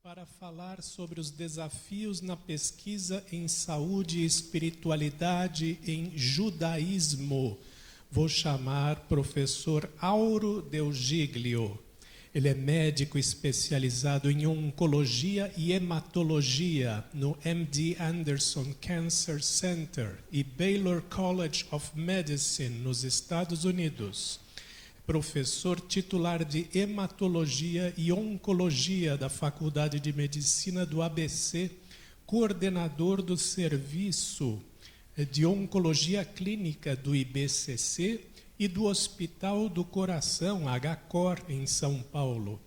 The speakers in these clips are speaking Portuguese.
para falar sobre os desafios na pesquisa em saúde e espiritualidade em judaísmo. Vou chamar professor Auro Del Giglio. Ele é médico especializado em oncologia e hematologia no MD Anderson Cancer Center e Baylor College of Medicine, nos Estados Unidos. Professor titular de hematologia e oncologia da Faculdade de Medicina do ABC, coordenador do serviço de oncologia clínica do IBCC e do Hospital do Coração, HCOR, em São Paulo.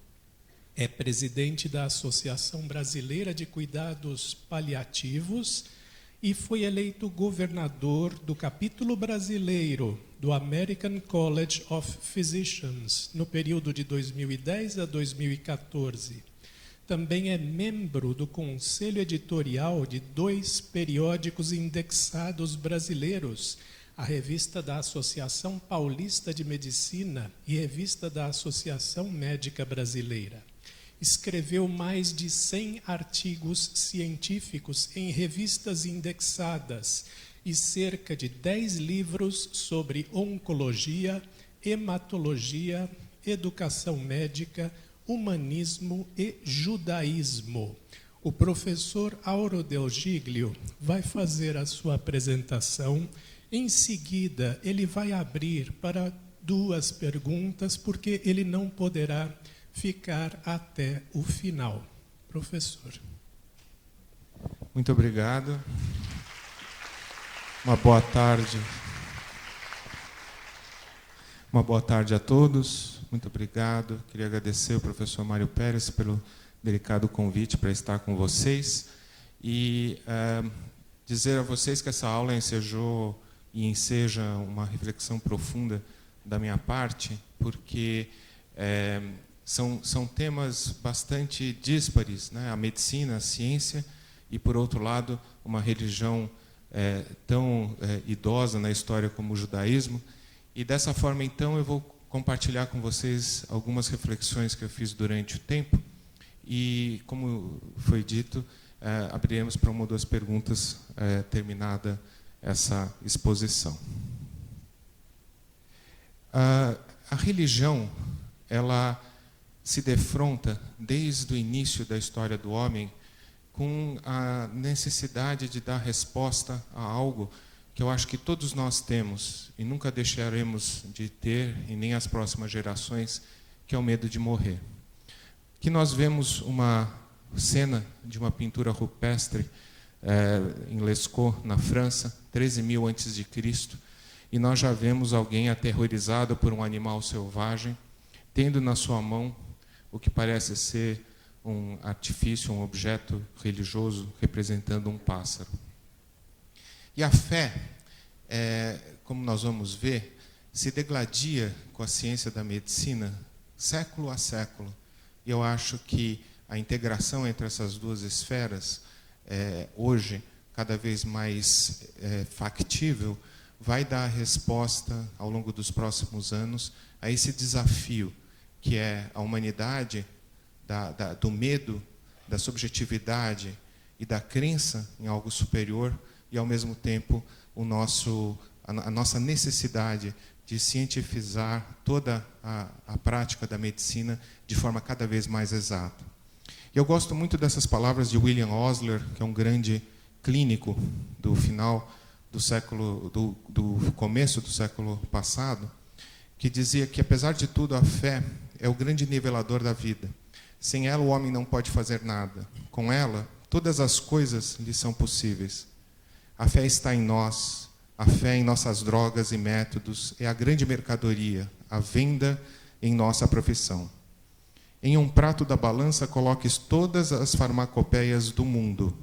É presidente da Associação Brasileira de Cuidados Paliativos e foi eleito governador do capítulo brasileiro do American College of Physicians no período de 2010 a 2014. Também é membro do conselho editorial de 2 periódicos indexados brasileiros, a Revista da Associação Paulista de Medicina e Revista da Associação Médica Brasileira. Escreveu mais de 100 artigos científicos em revistas indexadas e cerca de 10 livros sobre oncologia, hematologia, educação médica, humanismo e judaísmo. O professor Auro Del Giglio vai fazer a sua apresentação. Em seguida, ele vai abrir para 2 perguntas, porque ele não poderá ficar até o final. Professor. Muito obrigado. Uma boa tarde. Uma boa tarde a todos. Muito obrigado. Queria agradecer ao professor Mário Pérez pelo delicado convite para estar com vocês e dizer a vocês que essa aula ensejou e enseja uma reflexão profunda da minha parte, porque são temas bastante díspares, né? A medicina, a ciência e, por outro lado, uma religião tão idosa na história como o judaísmo. E dessa forma, então, eu vou compartilhar com vocês algumas reflexões que eu fiz durante o tempo e, como foi dito, abriremos para 1 ou 2 perguntas terminada essa exposição. A religião, ela se defronta desde o início da história do homem com a necessidade de dar resposta a algo que eu acho que todos nós temos e nunca deixaremos de ter, e nem as próximas gerações, que é o medo de morrer. Aqui nós vemos uma cena de uma pintura rupestre em Lescaut, na França, 13.000 a.C., e nós já vemos alguém aterrorizado por um animal selvagem, tendo na sua mão o que parece ser um artifício, um objeto religioso representando um pássaro. E a fé, como nós vamos ver, se degladia com a ciência da medicina século a século. E eu acho que a integração entre essas 2 esferas, hoje, cada vez mais factível, vai dar resposta, ao longo dos próximos anos, a esse desafio, que é a humanidade do medo, da subjetividade e da crença em algo superior, e, ao mesmo tempo, a nossa necessidade de cientificar toda a prática da medicina de forma cada vez mais exata. E eu gosto muito dessas palavras de William Osler, que é um grande clínico do final do século, do começo do século passado, que dizia que, apesar de tudo, a fé é o grande nivelador da vida. Sem ela, o homem não pode fazer nada. Com ela, todas as coisas lhe são possíveis. A fé está em nós, a fé em nossas drogas e métodos é a grande mercadoria, a venda em nossa profissão. Em um prato da balança coloques todas as farmacopeias do mundo,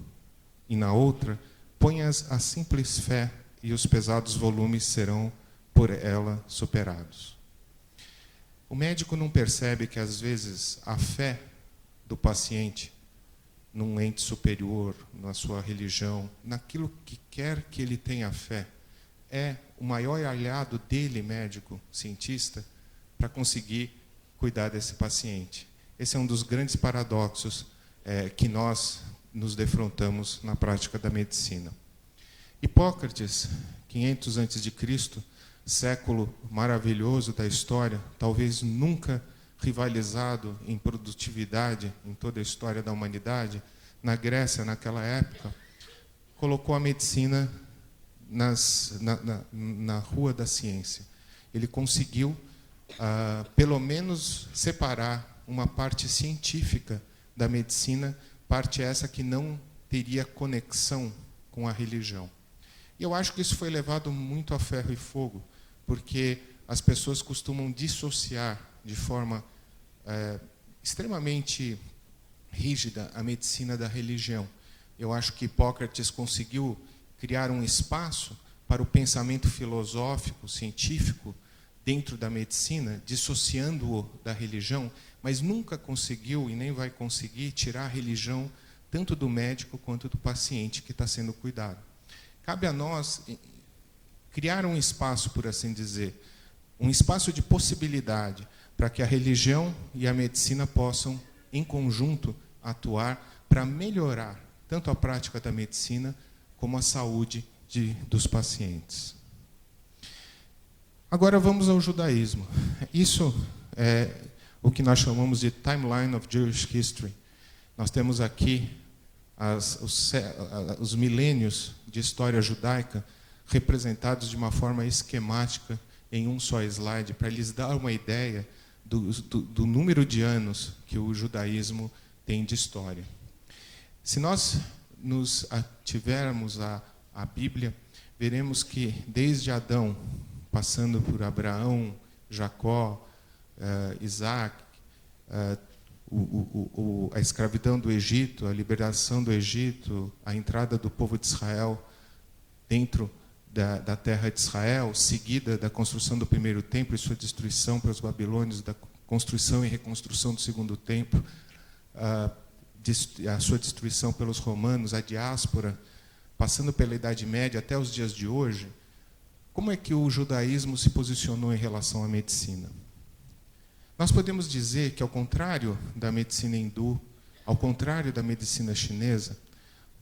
e na outra ponhas a simples fé, e os pesados volumes serão por ela superados. O médico não percebe que, às vezes, a fé do paciente num ente superior, na sua religião, naquilo que quer que ele tenha fé, é o maior aliado dele, médico, cientista, para conseguir cuidar desse paciente. Esse é um dos grandes paradoxos que nós nos defrontamos na prática da medicina. Hipócrates, 500 a.C., século maravilhoso da história, talvez nunca rivalizado em produtividade em toda a história da humanidade, na Grécia, naquela época, colocou a medicina na rua da ciência. Ele conseguiu, pelo menos, separar uma parte científica da medicina, parte essa que não teria conexão com a religião. E eu acho que isso foi levado muito a ferro e fogo, porque as pessoas costumam dissociar de forma extremamente rígida a medicina da religião. Eu acho que Hipócrates conseguiu criar um espaço para o pensamento filosófico, científico, dentro da medicina, dissociando-o da religião, mas nunca conseguiu e nem vai conseguir tirar a religião tanto do médico quanto do paciente que está sendo cuidado. Cabe a nós criar um espaço, por assim dizer, um espaço de possibilidade para que a religião e a medicina possam, em conjunto, atuar para melhorar tanto a prática da medicina como a saúde dos pacientes. Agora vamos ao judaísmo. Isso é o que nós chamamos de Timeline of Jewish History. Nós temos aqui os milênios de história judaica representados de uma forma esquemática em um só slide, para lhes dar uma ideia do número de anos que o judaísmo tem de história. Se nós nos ativermos à Bíblia, veremos que desde Adão, passando por Abraão, Jacó, Isaac, a escravidão do Egito, a liberação do Egito, a entrada do povo de Israel dentro da terra de Israel, seguida da construção do primeiro templo e sua destruição pelos babilônios, da construção e reconstrução do segundo templo, a sua destruição pelos romanos, a diáspora, passando pela Idade Média até os dias de hoje, como é que o judaísmo se posicionou em relação à medicina? Nós podemos dizer que, ao contrário da medicina hindu, ao contrário da medicina chinesa,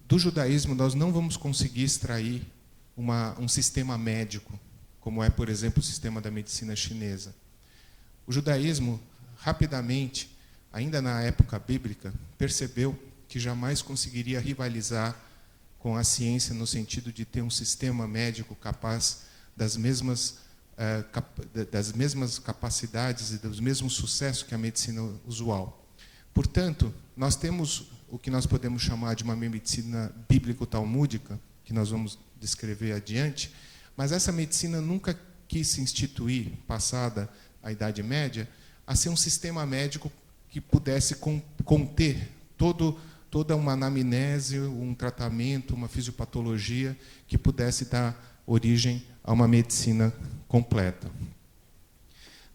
do judaísmo nós não vamos conseguir extrair um sistema médico, como é, por exemplo, o sistema da medicina chinesa. O judaísmo, rapidamente, ainda na época bíblica, percebeu que jamais conseguiria rivalizar com a ciência no sentido de ter um sistema médico capaz das mesmas capacidades e dos mesmos sucessos que a medicina usual. Portanto, nós temos o que nós podemos chamar de uma medicina bíblico-talmúdica, que nós vamos descrever adiante, mas essa medicina nunca quis se instituir, passada a Idade Média, a ser um sistema médico que pudesse conter toda uma anamnese, um tratamento, uma fisiopatologia que pudesse dar origem a uma medicina completa.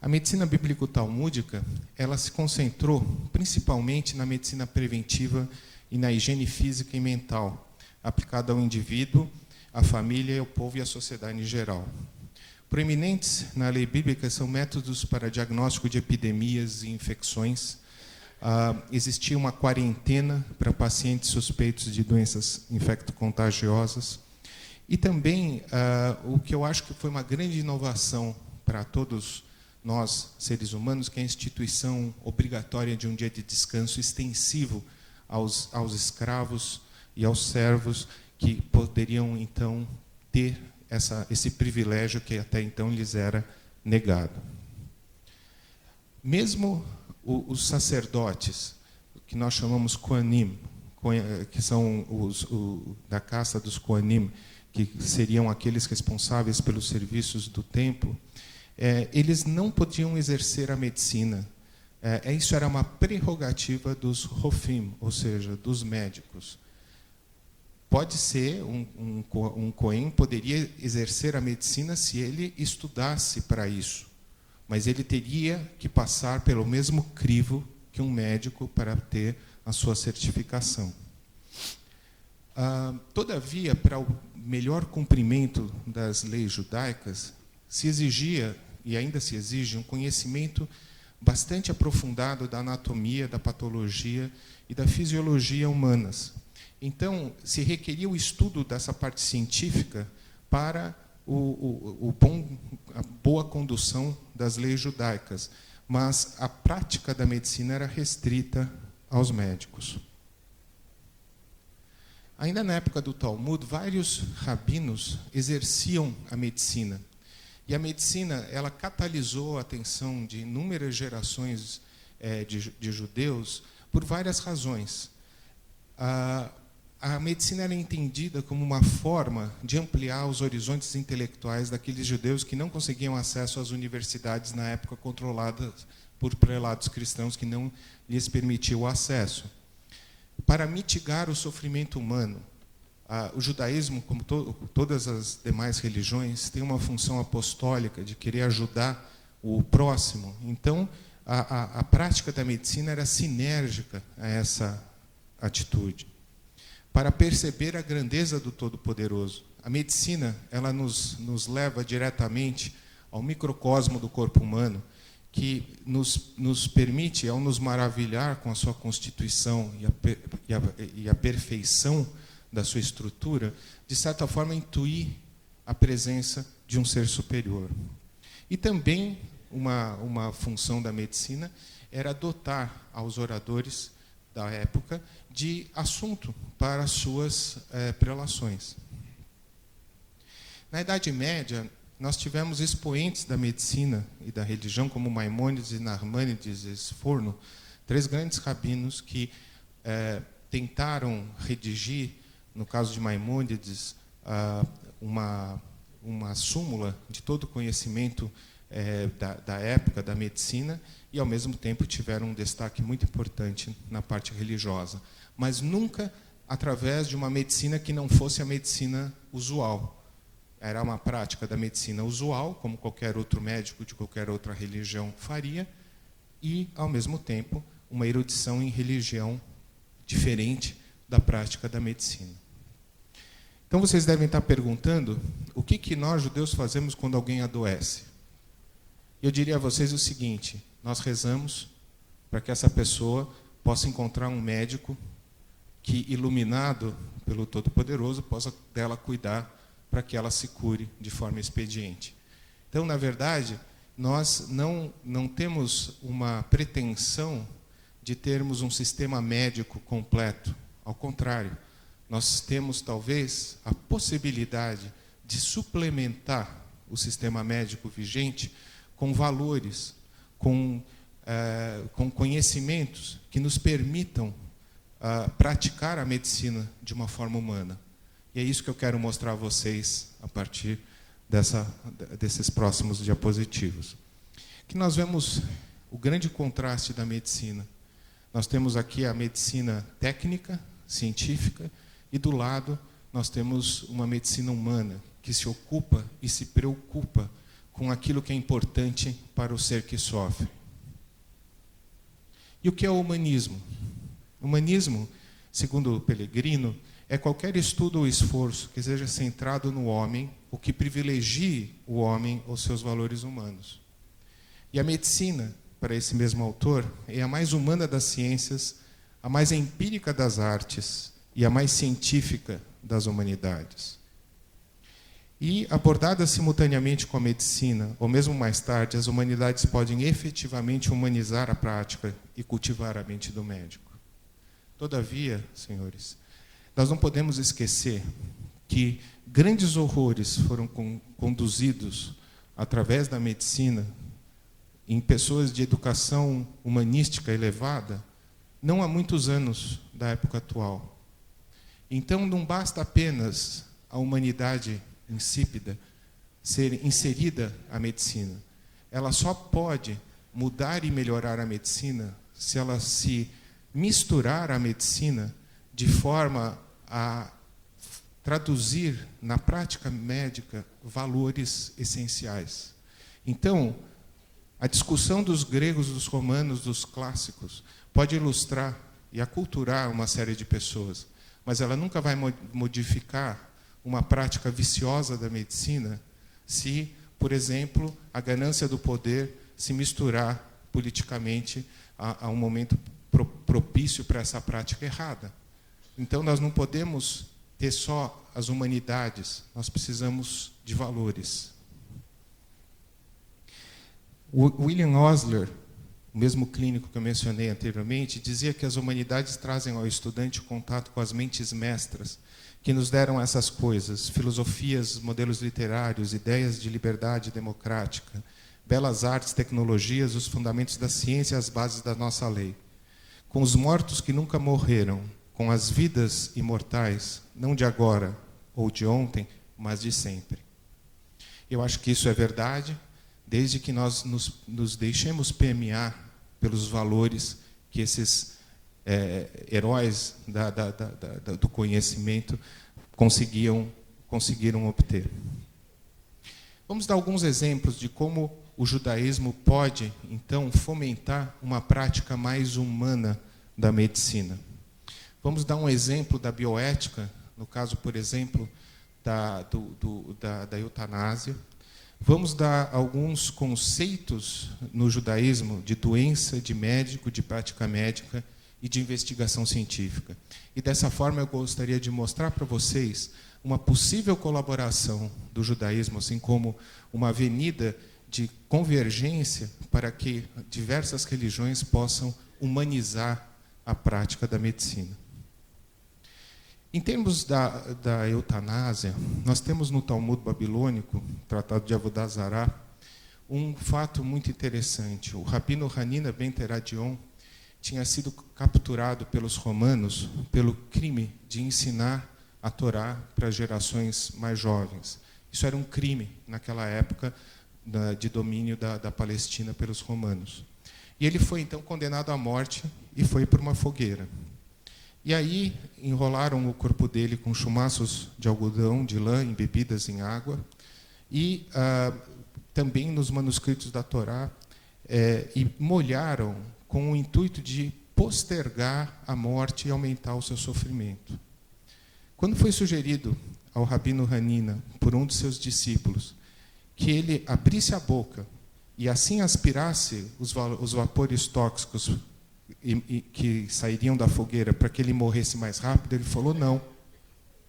A medicina bíblico-talmúdica, ela se concentrou principalmente na medicina preventiva e na higiene física e mental, aplicada ao indivíduo, à família, ao povo e à sociedade em geral. Proeminentes na lei bíblica são métodos para diagnóstico de epidemias e infecções. Existia uma quarentena para pacientes suspeitos de doenças infecto-contagiosas. E também, o que eu acho que foi uma grande inovação para todos nós, seres humanos, que é a instituição obrigatória de um dia de descanso extensivo aos escravos e aos servos, que poderiam, então, ter esse privilégio que até então lhes era negado. Mesmo os sacerdotes, que nós chamamos Kohanim, que são da casta dos Kohanim, que seriam aqueles responsáveis pelos serviços do templo, eles não podiam exercer a medicina. Isso era uma prerrogativa dos Rofim, ou seja, dos médicos. Pode ser, um Kohen poderia exercer a medicina se ele estudasse para isso, mas ele teria que passar pelo mesmo crivo que um médico para ter a sua certificação. Todavia, para o melhor cumprimento das leis judaicas, se exigia, e ainda se exige, um conhecimento bastante aprofundado da anatomia, da patologia e da fisiologia humanas. Então, se requeria o estudo dessa parte científica para a boa condução das leis judaicas, mas a prática da medicina era restrita aos médicos. Ainda na época do Talmud, vários rabinos exerciam a medicina. E a medicina, ela catalisou a atenção de inúmeras gerações de judeus por várias razões. A medicina era entendida como uma forma de ampliar os horizontes intelectuais daqueles judeus que não conseguiam acesso às universidades na época controladas por prelados cristãos que não lhes permitiam o acesso. Para mitigar o sofrimento humano, o judaísmo, como todas as demais religiões, tem uma função apostólica de querer ajudar o próximo. Então, a prática da medicina era sinérgica a essa atitude. Para perceber a grandeza do Todo-Poderoso, a medicina ela nos leva diretamente ao microcosmo do corpo humano, que nos permite, ao nos maravilhar com a sua constituição e a perfeição da sua estrutura, de certa forma intuir a presença de um ser superior. E também uma função da medicina era dotar aos oradores da época de assunto para as suas prelações. Na Idade Média, nós tivemos expoentes da medicina e da religião, como Maimônides, Narmânides e Sforno, 3 grandes rabinos que tentaram redigir, no caso de Maimônides, uma súmula de todo o conhecimento da época da medicina, e, ao mesmo tempo, tiveram um destaque muito importante na parte religiosa. Mas nunca através de uma medicina que não fosse a medicina usual. Era uma prática da medicina usual, como qualquer outro médico de qualquer outra religião faria, e, ao mesmo tempo, uma erudição em religião diferente da prática da medicina. Então, vocês devem estar perguntando o que nós, judeus, fazemos quando alguém adoece. Eu diria a vocês o seguinte: nós rezamos para que essa pessoa possa encontrar um médico que, iluminado pelo Todo-Poderoso, possa dela cuidar para que ela se cure de forma expediente. Então, na verdade, nós não temos uma pretensão de termos um sistema médico completo. Ao contrário, nós temos, talvez, a possibilidade de suplementar o sistema médico vigente com valores, com conhecimentos que nos permitam praticar a medicina de uma forma humana. E é isso que eu quero mostrar a vocês a partir desses próximos diapositivos. Que nós vemos o grande contraste da medicina. Nós temos aqui a medicina técnica, científica, e do lado nós temos uma medicina humana que se ocupa e se preocupa com aquilo que é importante para o ser que sofre. E o que é o humanismo? O humanismo, segundo o Pellegrino, é qualquer estudo ou esforço que seja centrado no homem, o que privilegie o homem ou seus valores humanos. E a medicina, para esse mesmo autor, é a mais humana das ciências, a mais empírica das artes e a mais científica das humanidades. E, abordadas simultaneamente com a medicina, ou mesmo mais tarde, as humanidades podem efetivamente humanizar a prática e cultivar a mente do médico. Todavia, senhores, nós não podemos esquecer que grandes horrores foram conduzidos através da medicina em pessoas de educação humanística elevada, não há muitos anos da época atual. Então, não basta apenas a humanidade insípida ser inserida à medicina. Ela só pode mudar e melhorar a medicina se ela se misturar à medicina de forma a traduzir na prática médica valores essenciais. Então, a discussão dos gregos, dos romanos, dos clássicos, pode ilustrar e aculturar uma série de pessoas, mas ela nunca vai modificar uma prática viciosa da medicina se, por exemplo, a ganância do poder se misturar, politicamente a um momento propício para essa prática errada. Então, nós não podemos ter só as humanidades, nós precisamos de valores. O William Osler, o mesmo clínico que eu mencionei anteriormente, dizia que as humanidades trazem ao estudante contato com as mentes mestras, que nos deram essas coisas: filosofias, modelos literários, ideias de liberdade democrática, belas artes, tecnologias, os fundamentos da ciência e as bases da nossa lei. Com os mortos que nunca morreram, com as vidas imortais, não de agora ou de ontem, mas de sempre. Eu acho que isso é verdade, desde que nós nos deixemos permear pelos valores que esses heróis do conhecimento conseguiram obter. Vamos dar alguns exemplos de como o judaísmo pode, então, fomentar uma prática mais humana da medicina. Vamos dar um exemplo da bioética, no caso, por exemplo, da eutanásia. Vamos dar alguns conceitos no judaísmo de doença, de médico, de prática médica e de investigação científica. E dessa forma eu gostaria de mostrar para vocês uma possível colaboração do judaísmo, assim como uma avenida de convergência para que diversas religiões possam humanizar a prática da medicina. Em termos da eutanásia, nós temos no Talmud babilônico, Tratado de Avodah Zará, um fato muito interessante. O rabino Hanina ben Teradion tinha sido capturado pelos romanos pelo crime de ensinar a Torá para gerações mais jovens. Isso era um crime naquela época de domínio da Palestina pelos romanos. E ele foi, então, condenado à morte e foi para uma fogueira. E aí enrolaram o corpo dele com chumaços de algodão, de lã, embebidas em água, e também nos manuscritos da Torá, e molharam com o intuito de postergar a morte e aumentar o seu sofrimento. Quando foi sugerido ao rabino Hanina, por um de seus discípulos, que ele abrisse a boca e assim aspirasse os vapores tóxicos que sairiam da fogueira para que ele morresse mais rápido, ele falou: não,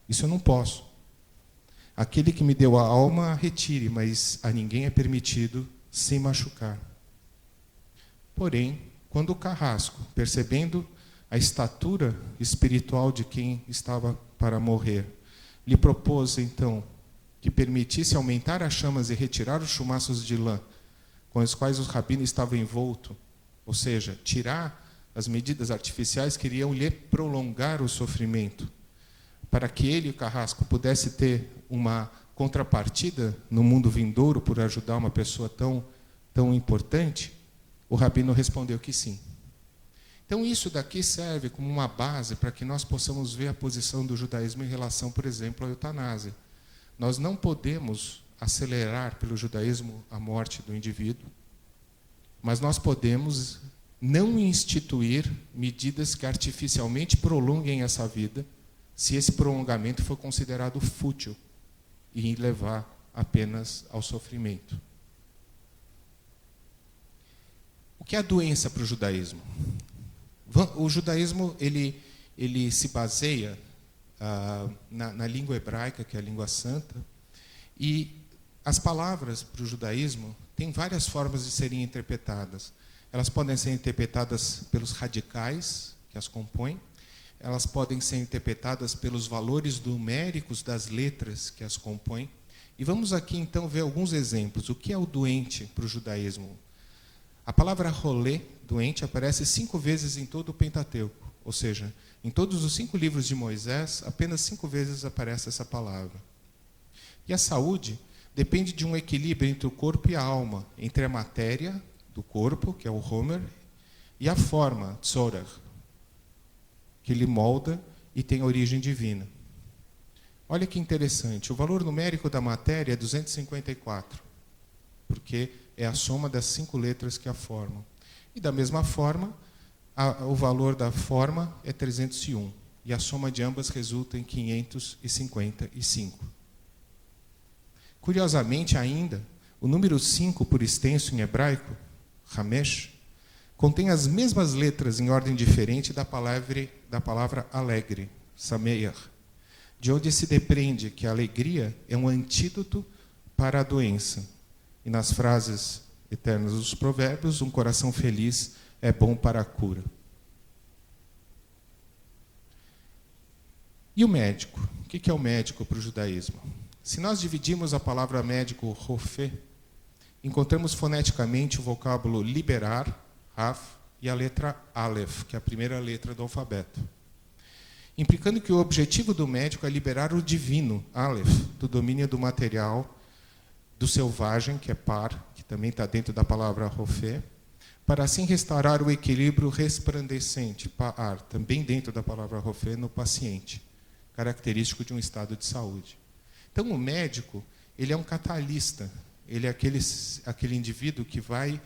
isso eu não posso. Aquele que me deu a alma, retire, mas a ninguém é permitido se machucar. Porém, quando o carrasco, percebendo a estatura espiritual de quem estava para morrer, lhe propôs, então, que permitisse aumentar as chamas e retirar os chumaços de lã com os quais o rabino estava envolto, ou seja, tirar as medidas artificiais que iriam lhe prolongar o sofrimento, para que ele, o carrasco, pudesse ter uma contrapartida no mundo vindouro por ajudar uma pessoa tão importante, o rabino respondeu que sim. Então, isso daqui serve como uma base para que nós possamos ver a posição do judaísmo em relação, por exemplo, à eutanásia. Nós não podemos acelerar pelo judaísmo a morte do indivíduo, mas nós podemos não instituir medidas que artificialmente prolonguem essa vida, se esse prolongamento for considerado fútil e levar apenas ao sofrimento. O que é a doença para o judaísmo? O judaísmo ele se baseia na língua hebraica, que é a língua santa, e as palavras para o judaísmo têm várias formas de serem interpretadas. Elas podem ser interpretadas pelos radicais que as compõem, elas podem ser interpretadas pelos valores numéricos das letras que as compõem. E vamos aqui, então, ver alguns exemplos. O que é o doente para o judaísmo? A palavra rolê, doente, aparece 5 vezes em todo o Pentateuco. Ou seja, em todos os 5 livros de Moisés, apenas 5 vezes aparece essa palavra. E a saúde depende de um equilíbrio entre o corpo e a alma, entre a matéria do corpo, que é o Homer, e a forma, Tzorah, que lhe molda e tem origem divina. Olha que interessante, o valor numérico da matéria é 254, porque é a soma das 5 letras que a formam. E da mesma forma, o valor da forma é 301, e a soma de ambas resulta em 555. Curiosamente ainda, o número 5 por extenso em hebraico, Hamesh, contém as mesmas letras em ordem diferente da palavra alegre, sameach, de onde se depreende que a alegria é um antídoto para a doença. E nas frases eternas dos provérbios, um coração feliz é bom para a cura. E o médico? O que é o médico para o judaísmo? Se nós dividimos a palavra médico, rofê, encontramos foneticamente o vocábulo liberar, raf, e a letra aleph, que é a primeira letra do alfabeto, implicando que o objetivo do médico é liberar o divino, aleph, do domínio do material, do selvagem, que é par, que também está dentro da palavra rofê, para assim restaurar o equilíbrio resplandecente, pa'ar, também dentro da palavra rofê, no paciente, característico de um estado de saúde. Então, o médico, ele é um catalista, ele é aquele indivíduo que vai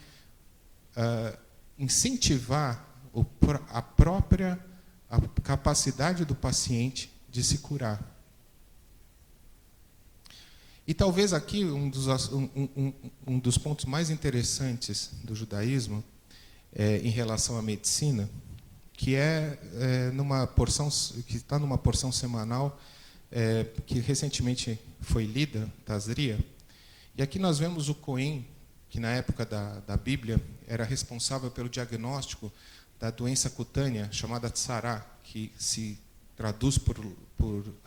incentivar a capacidade do paciente de se curar. E talvez aqui um dos pontos mais interessantes do judaísmo em relação à medicina, que está numa porção semanal que recentemente foi lida, Tazria. E aqui nós vemos o Cohen, que na época da Bíblia era responsável pelo diagnóstico da doença cutânea chamada tzará, que se traduz por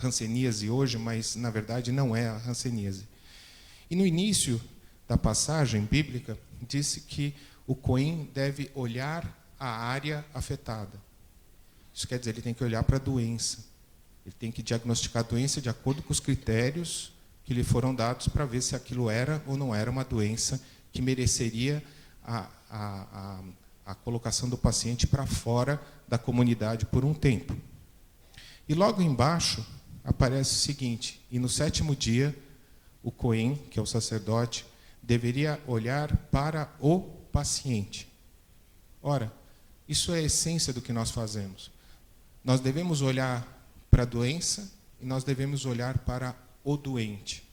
hanseníase hoje, mas na verdade não é a hanseníase. E no início da passagem bíblica disse que o Cohen deve olhar a área afetada. Isso quer dizer, ele tem que olhar para a doença. Ele tem que diagnosticar a doença de acordo com os critérios que lhe foram dados para ver se aquilo era ou não era uma doença que mereceria a colocação do paciente para fora da comunidade por um tempo. E logo embaixo aparece o seguinte: e no 7º dia, o Cohen, que é o sacerdote, deveria olhar para o paciente. Ora, isso é a essência do que nós fazemos. Nós devemos olhar para a doença e nós devemos olhar para o doente.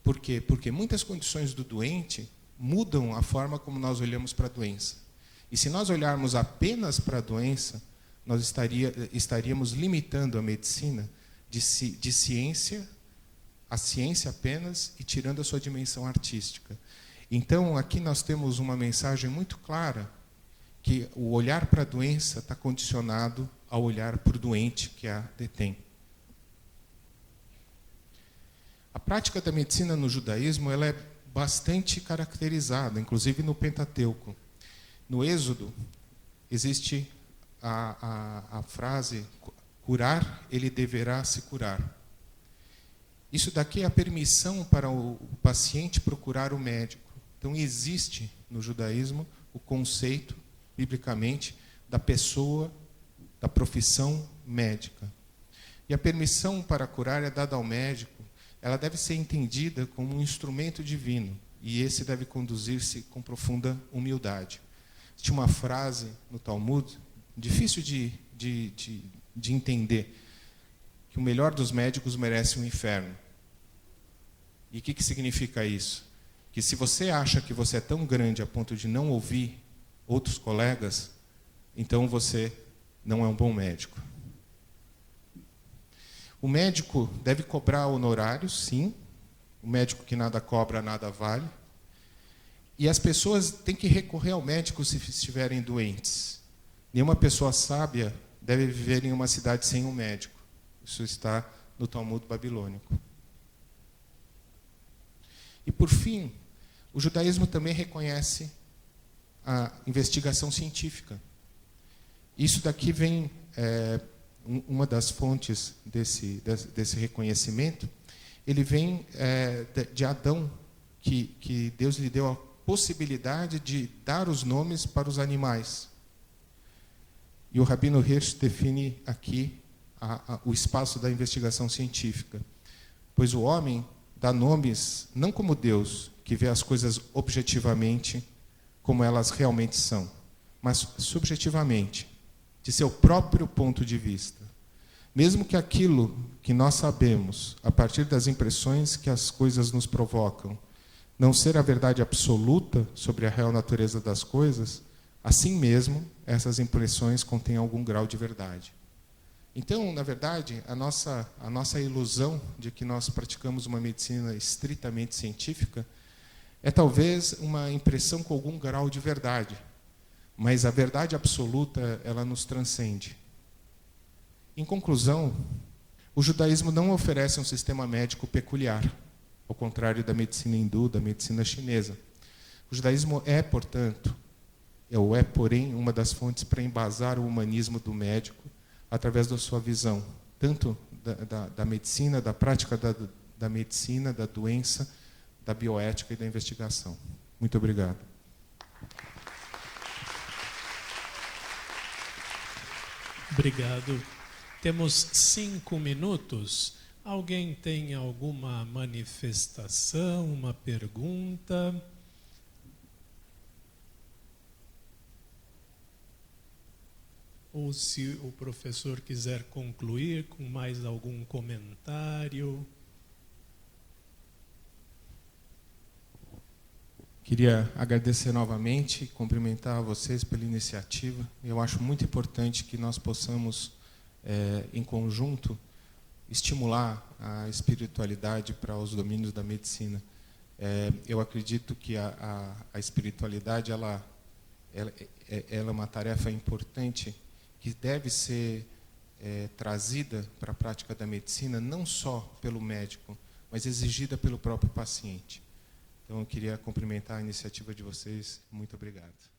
Por quê? Porque muitas condições do doente mudam a forma como nós olhamos para a doença. E se nós olharmos apenas para a doença, nós estaríamos limitando a medicina de ciência, a ciência apenas, e tirando a sua dimensão artística. Então, aqui nós temos uma mensagem muito clara, que o olhar para a doença está condicionado ao olhar para o doente que a detém. A prática da medicina no judaísmo ela é bastante caracterizada, inclusive no Pentateuco. No Êxodo, existe a frase, curar, ele deverá se curar. Isso daqui é a permissão para o paciente procurar o médico. Então, existe no judaísmo o conceito, biblicamente, da pessoa, da profissão médica. E a permissão para curar é dada ao médico, ela deve ser entendida como um instrumento divino, e esse deve conduzir-se com profunda humildade. Tinha uma frase no Talmud, difícil de entender, que o melhor dos médicos merece um inferno. E o que significa isso? Que se você acha que você é tão grande a ponto de não ouvir outros colegas, então você não é um bom médico. O médico deve cobrar honorários, sim. O médico que nada cobra, nada vale. E as pessoas têm que recorrer ao médico se estiverem doentes. Nenhuma pessoa sábia deve viver em uma cidade sem um médico. Isso está no Talmud babilônico. E, por fim, o judaísmo também reconhece a investigação científica. Isso daqui vem, uma das fontes desse reconhecimento, ele vem de Adão, que Deus lhe deu a possibilidade de dar os nomes para os animais. E o Rabino Hirsch define aqui o espaço da investigação científica. Pois o homem dá nomes não como Deus, que vê as coisas objetivamente como elas realmente são, mas subjetivamente, de seu próprio ponto de vista. Mesmo que aquilo que nós sabemos, a partir das impressões que as coisas nos provocam, não ser a verdade absoluta sobre a real natureza das coisas, Assim mesmo, essas impressões contêm algum grau de verdade. Então, na verdade, a nossa ilusão de que nós praticamos uma medicina estritamente científica é talvez uma impressão com algum grau de verdade, mas a verdade absoluta, ela nos transcende. Em conclusão, o judaísmo não oferece um sistema médico peculiar, ao contrário da medicina hindu, da medicina chinesa. O judaísmo é, portanto, porém, uma das fontes para embasar o humanismo do médico através da sua visão, tanto da medicina, da prática da medicina, da doença, da bioética e da investigação. Muito obrigado. Obrigado. Temos 5 minutos. Alguém tem alguma manifestação, uma pergunta? Ou se o professor quiser concluir com mais algum comentário. Queria agradecer novamente e cumprimentar vocês pela iniciativa. Eu acho muito importante que nós possamos, em conjunto, estimular a espiritualidade para os domínios da medicina. Eu acredito que a espiritualidade ela é uma tarefa importante que deve ser trazida para a prática da medicina, não só pelo médico, mas exigida pelo próprio paciente. Então, eu queria cumprimentar a iniciativa de vocês. Muito obrigado.